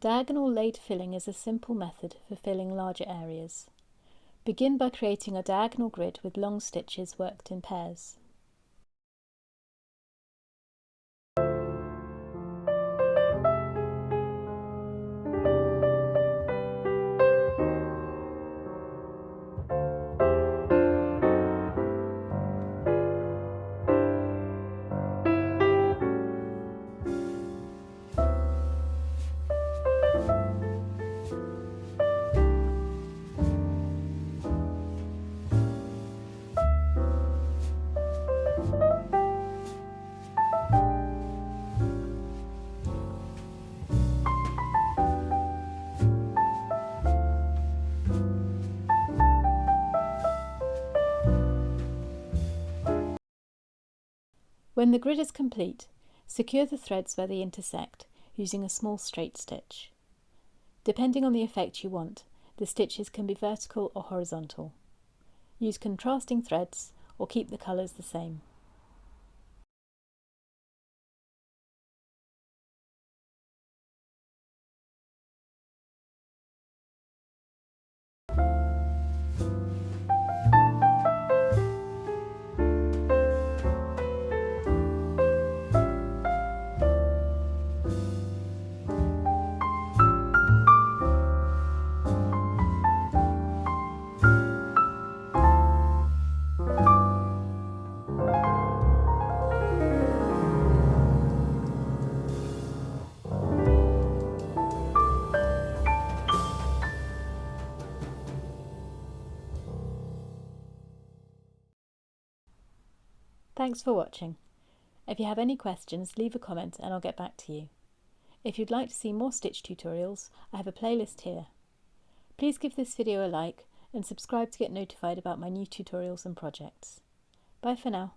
Diagonal laid filling is a simple method for filling larger areas. Begin by creating a diagonal grid with long stitches worked in pairs. When the grid is complete, secure the threads where they intersect using a small straight stitch. Depending on the effect you want, the stitches can be vertical or horizontal. Use contrasting threads or keep the colours the same. Thanks for watching. If you have any questions, leave a comment and I'll get back to you. If you'd like to see more stitch tutorials, I have a playlist here. Please give this video a like and subscribe to get notified about my new tutorials and projects. Bye for now.